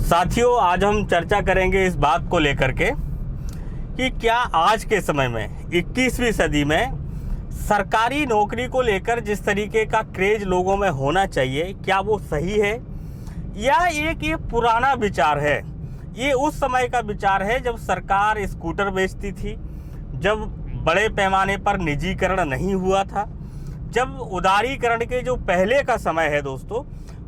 साथियों, आज हम चर्चा करेंगे इस बात को लेकर के कि क्या आज के समय में 21वीं सदी में सरकारी नौकरी को लेकर जिस तरीके का क्रेज लोगों में होना चाहिए, क्या वो सही है या ये पुराना विचार है। ये उस समय का विचार है जब सरकार स्कूटर बेचती थी, जब बड़े पैमाने पर निजीकरण नहीं हुआ था, जब उदारीकरण के जो पहले का समय है दोस्तों,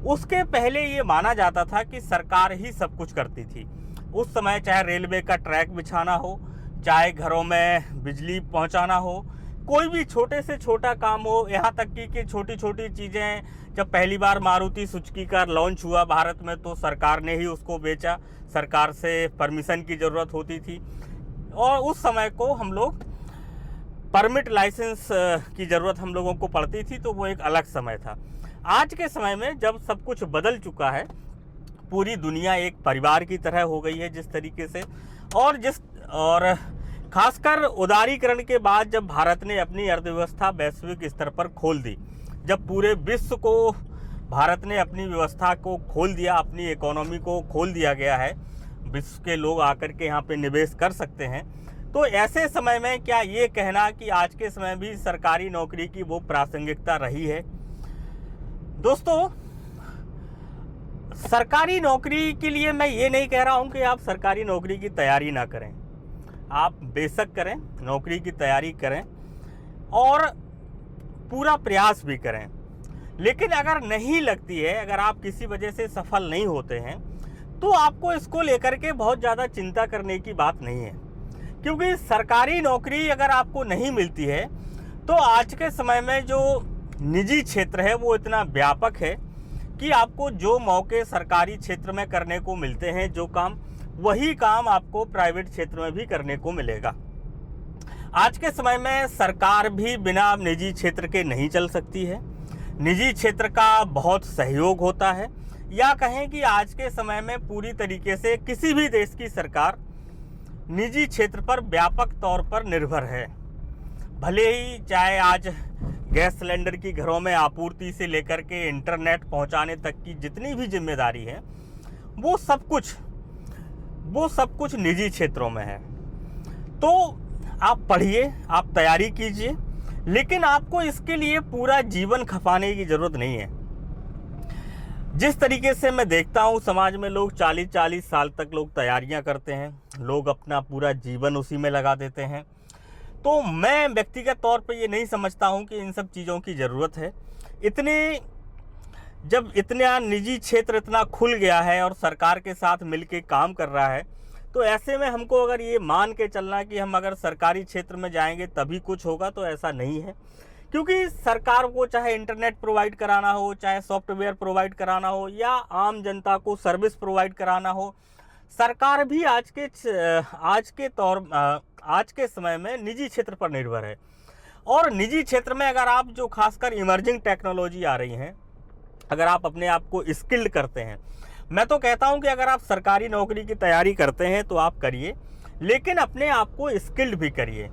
उसके पहले ये माना जाता था कि सरकार ही सब कुछ करती थी। उस समय चाहे रेलवे का ट्रैक बिछाना हो, चाहे घरों में बिजली पहुंचाना हो, कोई भी छोटे से छोटा काम हो, यहाँ तक कि छोटी छोटी चीज़ें। जब पहली बार मारुति सुजुकी का लॉन्च हुआ भारत में तो सरकार ने ही उसको बेचा, सरकार से परमिशन की ज़रूरत होती थी और उस समय को हम लोग परमिट लाइसेंस की ज़रूरत हम लोगों को पड़ती थी, तो वो एक अलग समय था। आज के समय में जब सब कुछ बदल चुका है, पूरी दुनिया एक परिवार की तरह हो गई है जिस तरीके से, और खासकर उदारीकरण के बाद जब भारत ने अपनी अर्थव्यवस्था वैश्विक स्तर पर खोल दी, जब पूरे विश्व को भारत ने अपनी व्यवस्था को खोल दिया, अपनी इकोनॉमी को खोल दिया गया है, विश्व के लोग आकर के यहाँ पे निवेश कर सकते हैं, तो ऐसे समय में क्या ये कहना कि आज के समय भी सरकारी नौकरी की वो प्रासंगिकता रही है। दोस्तों, सरकारी नौकरी के लिए मैं ये नहीं कह रहा हूँ कि आप सरकारी नौकरी की तैयारी ना करें, आप बेशक करें, नौकरी की तैयारी करें और पूरा प्रयास भी करें। लेकिन अगर नहीं लगती है, अगर आप किसी वजह से सफल नहीं होते हैं, तो आपको इसको लेकर के बहुत ज़्यादा चिंता करने की बात नहीं है, क्योंकि सरकारी नौकरी अगर आपको नहीं मिलती है तो आज के समय में जो निजी क्षेत्र है वो इतना व्यापक है कि आपको जो मौके सरकारी क्षेत्र में करने को मिलते हैं, जो काम, वही काम आपको प्राइवेट क्षेत्र में भी करने को मिलेगा। आज के समय में सरकार भी बिना निजी क्षेत्र के नहीं चल सकती है, निजी क्षेत्र का बहुत सहयोग होता है, या कहें कि आज के समय में पूरी तरीके से किसी भी देश की सरकार निजी क्षेत्र पर व्यापक तौर पर निर्भर है। भले ही चाहे आज गैस सिलेंडर की घरों में आपूर्ति से लेकर के इंटरनेट पहुंचाने तक की जितनी भी जिम्मेदारी है, वो सब कुछ निजी क्षेत्रों में है। तो आप पढ़िए, आप तैयारी कीजिए, लेकिन आपको इसके लिए पूरा जीवन खपाने की ज़रूरत नहीं है। जिस तरीके से मैं देखता हूँ समाज में लोग 40-40 साल तक लोग तैयारियां करते हैं, लोग अपना पूरा जीवन उसी में लगा देते हैं, तो मैं व्यक्तिगत तौर पे ये नहीं समझता हूँ कि इन सब चीज़ों की ज़रूरत है। जब इतना निजी क्षेत्र इतना खुल गया है और सरकार के साथ मिलके काम कर रहा है, तो ऐसे में हमको अगर ये मान के चलना कि हम अगर सरकारी क्षेत्र में जाएंगे तभी कुछ होगा, तो ऐसा नहीं है। क्योंकि सरकार को चाहे इंटरनेट प्रोवाइड कराना हो, चाहे सॉफ्टवेयर प्रोवाइड कराना हो, या आम जनता को सर्विस प्रोवाइड कराना हो, सरकार भी आज के समय में निजी क्षेत्र पर निर्भर है। और निजी क्षेत्र में अगर आप जो खासकर इमर्जिंग टेक्नोलॉजी आ रही हैं, अगर आप अपने आप को स्किल्ड करते हैं, मैं तो कहता हूं कि अगर आप सरकारी नौकरी की तैयारी करते हैं तो आप करिए, लेकिन अपने आप को स्किल्ड भी करिए।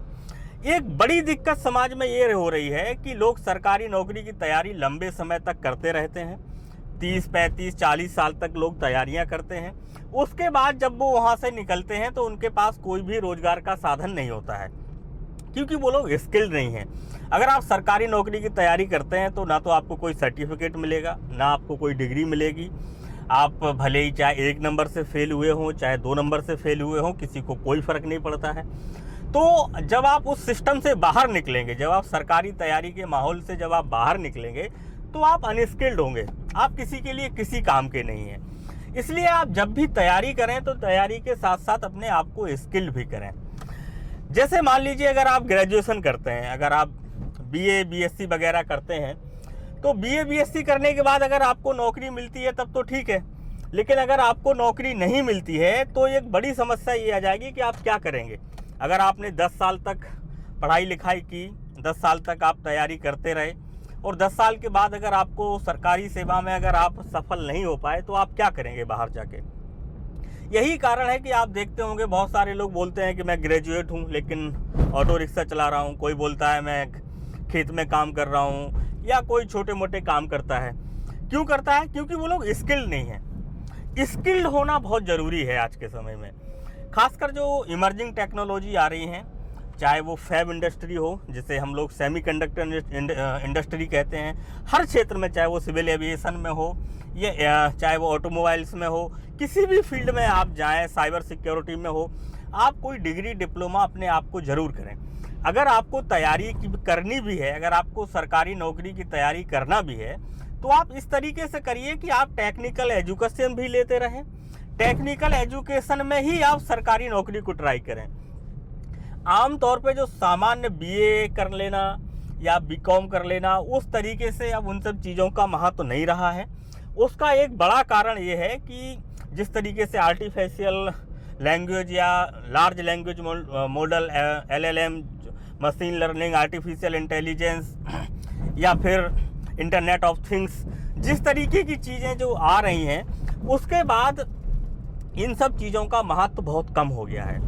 एक बड़ी दिक्कत समाज में ये हो रही है कि लोग सरकारी नौकरी की तैयारी लंबे समय तक करते रहते हैं, 30-35-40 साल तक लोग तैयारियां करते हैं। उसके बाद जब वो वहाँ से निकलते हैं तो उनके पास कोई भी रोजगार का साधन नहीं होता है, क्योंकि वो लोग स्किल्ड नहीं हैं। अगर आप सरकारी नौकरी की तैयारी करते हैं तो ना तो आपको कोई सर्टिफिकेट मिलेगा, ना आपको कोई डिग्री मिलेगी। आप भले ही चाहे 1 नंबर से फेल हुए हों, चाहे 2 नंबर से फेल हुए हों, किसी को कोई फ़र्क नहीं पड़ता है। तो जब आप उस सिस्टम से बाहर निकलेंगे, जब आप सरकारी तैयारी के माहौल से जब आप बाहर निकलेंगे, तो आप अनस्किल्ड होंगे, आप किसी के लिए किसी काम के नहीं हैं। इसलिए आप जब भी तैयारी करें तो तैयारी के साथ साथ अपने आप को स्किल्ड भी करें। जैसे मान लीजिए अगर आप ग्रेजुएशन करते हैं, अगर आप BA BSc वगैरह करते हैं, तो BA BSc करने के बाद अगर आपको नौकरी मिलती है तब तो ठीक है, लेकिन अगर आपको नौकरी नहीं मिलती है तो एक बड़ी समस्या ये आ जाएगी कि आप क्या करेंगे। अगर आपने 10 साल तक पढ़ाई लिखाई की, 10 साल तक आप तैयारी करते रहे, और 10 साल के बाद अगर आपको सरकारी सेवा में अगर आप सफल नहीं हो पाए, तो आप क्या करेंगे बाहर जाके। यही कारण है कि आप देखते होंगे बहुत सारे लोग बोलते हैं कि मैं ग्रेजुएट हूँ लेकिन ऑटो रिक्शा चला रहा हूँ, कोई बोलता है मैं खेत में काम कर रहा हूँ, या कोई छोटे मोटे काम करता है। क्यों करता है? क्योंकि वो लोग स्किल्ड नहीं है। स्किल्ड होना बहुत ज़रूरी है आज के समय में। खासकर जो इमर्जिंग टेक्नोलॉजी आ रही हैं, चाहे वो फैब इंडस्ट्री हो, जिसे हम लोग सेमीकंडक्टर इंडस्ट्री कहते हैं, हर क्षेत्र में, चाहे वो सिविल एविएशन में हो या चाहे वो ऑटोमोबाइल्स में हो, किसी भी फील्ड में आप जाएं, साइबर सिक्योरिटी में हो, आप कोई डिग्री डिप्लोमा अपने आप को ज़रूर करें। अगर आपको तैयारी करनी भी है, अगर आपको सरकारी नौकरी की तैयारी करना भी है, तो आप इस तरीके से करिए कि आप टेक्निकल एजुकेशन भी लेते रहें। टेक्निकल एजुकेशन में ही आप सरकारी नौकरी को ट्राई करें। आमतौर पे जो सामान्य बीए कर लेना या बीकॉम कर लेना, उस तरीके से अब उन सब चीज़ों का महत्व नहीं रहा है। उसका एक बड़ा कारण ये है कि जिस तरीके से आर्टिफिशियल लैंग्वेज या large language model, LLM, machine learning, artificial intelligence या फिर इंटरनेट ऑफ थिंग्स, जिस तरीके की चीज़ें जो आ रही हैं, उसके बाद इन सब चीज़ों का महत्व बहुत कम हो गया है।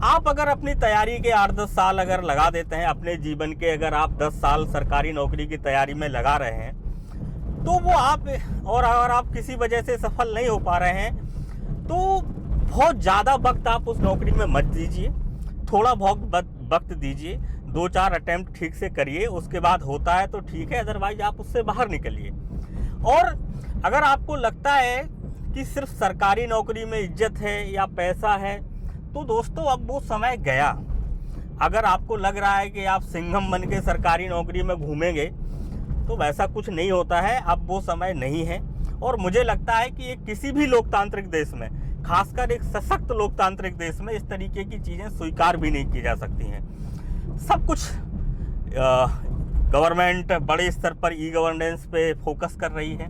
आप अगर अपनी तैयारी के 8-10 साल अगर लगा देते हैं, अपने जीवन के अगर आप 10 साल सरकारी नौकरी की तैयारी में लगा रहे हैं, तो वो आप, और अगर आप किसी वजह से सफल नहीं हो पा रहे हैं, तो बहुत ज़्यादा वक्त आप उस नौकरी में मत दीजिए। थोड़ा बहुत वक्त दीजिए, 2-4 अटेम्प्ट ठीक से करिए, उसके बाद होता है तो ठीक है, अदरवाइज आप उससे बाहर निकलिए। और अगर आपको लगता है कि सिर्फ सरकारी नौकरी में इज्जत है या पैसा है, तो दोस्तों अब वो समय गया। अगर आपको लग रहा है कि आप सिंघम बन के सरकारी नौकरी में घूमेंगे, तो वैसा कुछ नहीं होता है, अब वो समय नहीं है। और मुझे लगता है कि एक किसी भी लोकतांत्रिक देश में, खासकर एक सशक्त लोकतांत्रिक देश में, इस तरीके की चीज़ें स्वीकार भी नहीं की जा सकती हैं। सब कुछ गवर्नमेंट बड़े स्तर पर ई गवर्नेंस पे फोकस कर रही है।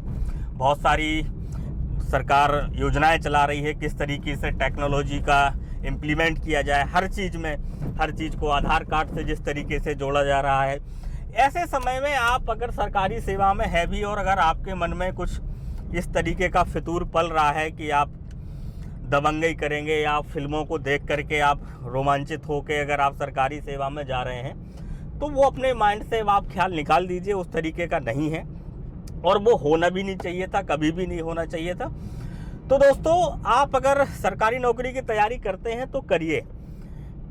बहुत सारी सरकार योजनाएं चला रही है किस तरीके से टेक्नोलॉजी का इम्प्लीमेंट किया जाए हर चीज़ में। हर चीज़ को आधार कार्ड से जिस तरीके से जोड़ा जा रहा है, ऐसे समय में आप अगर सरकारी सेवा में है भी, और अगर आपके मन में कुछ इस तरीके का फितूर पल रहा है कि आप दबंगई करेंगे या फिल्मों को देख करके आप रोमांचित होकर अगर आप सरकारी सेवा में जा रहे हैं, तो वो अपने माइंड से आप ख्याल निकाल दीजिए। उस तरीके का नहीं है, और वो होना भी नहीं चाहिए था, कभी भी नहीं होना चाहिए था। तो दोस्तों, आप अगर सरकारी नौकरी की तैयारी करते हैं तो करिए,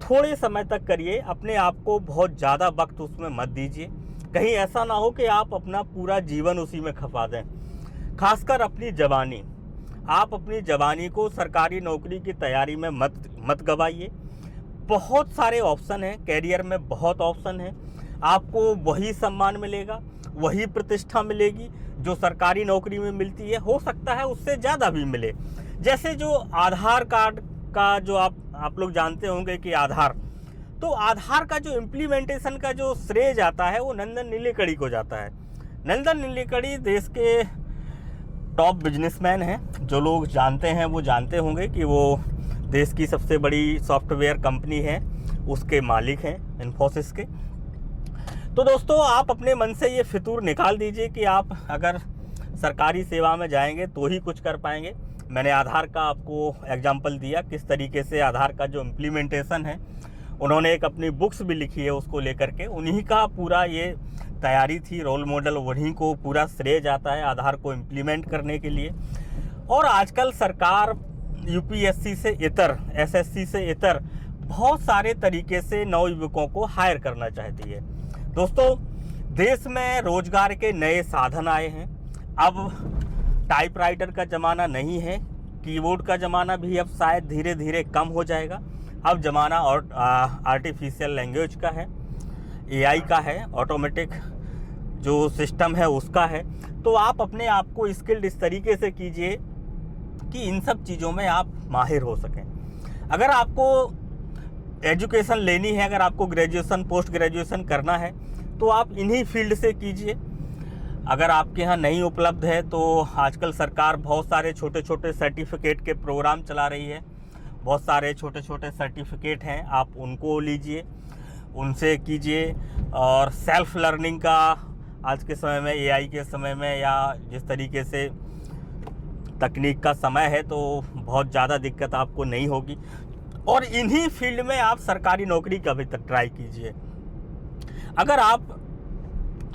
थोड़े समय तक करिए, अपने आप को बहुत ज़्यादा वक्त उसमें मत दीजिए। कहीं ऐसा ना हो कि आप अपना पूरा जीवन उसी में खपा दें। खासकर अपनी जवानी, आप अपनी जवानी को सरकारी नौकरी की तैयारी में मत गवाइए। बहुत सारे ऑप्शन हैं, कैरियर में बहुत ऑप्शन हैं। आपको वही सम्मान मिलेगा, वही प्रतिष्ठा मिलेगी जो सरकारी नौकरी में मिलती है, हो सकता है उससे ज़्यादा भी मिले। जैसे जो आधार कार्ड का जो आप लोग जानते होंगे कि आधार का जो इम्प्लीमेंटेशन का जो श्रेय जाता है वो नंदन नीलेकणी को जाता है। नंदन नीलेकणी देश के टॉप बिजनेसमैन हैं। जो लोग जानते हैं वो जानते होंगे कि वो देश की सबसे बड़ी सॉफ्टवेयर कंपनी है, उसके मालिक हैं, इन्फोसिस के। तो दोस्तों, आप अपने मन से ये फितूर निकाल दीजिए कि आप अगर सरकारी सेवा में जाएंगे तो ही कुछ कर पाएंगे। मैंने आधार का आपको एग्जाम्पल दिया, किस तरीके से आधार का जो इम्प्लीमेंटेशन है, उन्होंने एक अपनी बुक्स भी लिखी है उसको लेकर के, उन्हीं का पूरा ये तैयारी थी, रोल मॉडल वहीं को पूरा श्रेय जाता है आधार को इम्प्लीमेंट करने के लिए। और आजकल सरकार यूपीएससी से इतर, एसएससी से इतर बहुत सारे तरीके से नवयुवकों को हायर करना चाहती है। दोस्तों, देश में रोजगार के नए साधन आए हैं। अब टाइपराइटर का ज़माना नहीं है, कीबोर्ड का ज़माना भी अब शायद धीरे धीरे कम हो जाएगा। अब ज़माना और आर्टिफिशियल लैंग्वेज का है, एआई का है, ऑटोमेटिक जो सिस्टम है उसका है। तो आप अपने आप को स्किल्ड इस तरीके से कीजिए कि इन सब चीज़ों में आप माहिर हो सकें। अगर आपको एजुकेशन लेनी है, अगर आपको ग्रेजुएशन, पोस्ट ग्रेजुएशन करना है, तो आप इन्हीं फील्ड से कीजिए। अगर आपके यहाँ नहीं उपलब्ध है तो आजकल सरकार बहुत सारे छोटे छोटे सर्टिफिकेट के प्रोग्राम चला रही है। बहुत सारे छोटे छोटे सर्टिफिकेट हैं, आप उनको लीजिए, उनसे कीजिए। और सेल्फ लर्निंग का आज के समय में, एआई के समय में, या जिस तरीके से तकनीक का समय है, तो बहुत ज़्यादा दिक्कत आपको नहीं होगी। और इन्हीं फील्ड में आप सरकारी नौकरी का भी ट्राई कीजिए। अगर आप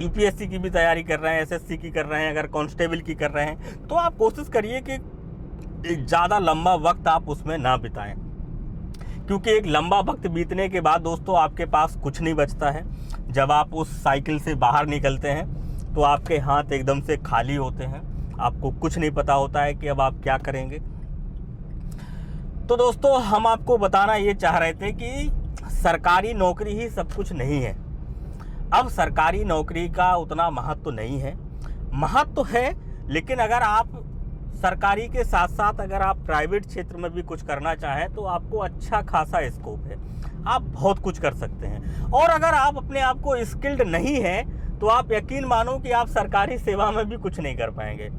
यूपीएससी की भी तैयारी कर रहे हैं, एसएससी की कर रहे हैं, अगर कांस्टेबल की कर रहे हैं, तो आप कोशिश करिए कि ज़्यादा लंबा वक्त आप उसमें ना बिताएं, क्योंकि एक लंबा वक्त बीतने के बाद दोस्तों आपके पास कुछ नहीं बचता है। जब आप उस साइकिल से बाहर निकलते हैं तो आपके हाथ एकदम से खाली होते हैं, आपको कुछ नहीं पता होता है कि अब आप क्या करेंगे। तो दोस्तों हम आपको बताना ये चाह रहे थे कि सरकारी नौकरी ही सब कुछ नहीं है। अब सरकारी नौकरी का उतना महत्व नहीं है, महत्व है, लेकिन अगर आप सरकारी के साथ साथ अगर आप प्राइवेट क्षेत्र में भी कुछ करना चाहें तो आपको अच्छा खासा स्कोप है, आप बहुत कुछ कर सकते हैं। और अगर आप अपने आप को स्किल्ड नहीं हैं तो आप यकीन मानो कि आप सरकारी सेवा में भी कुछ नहीं कर पाएंगे।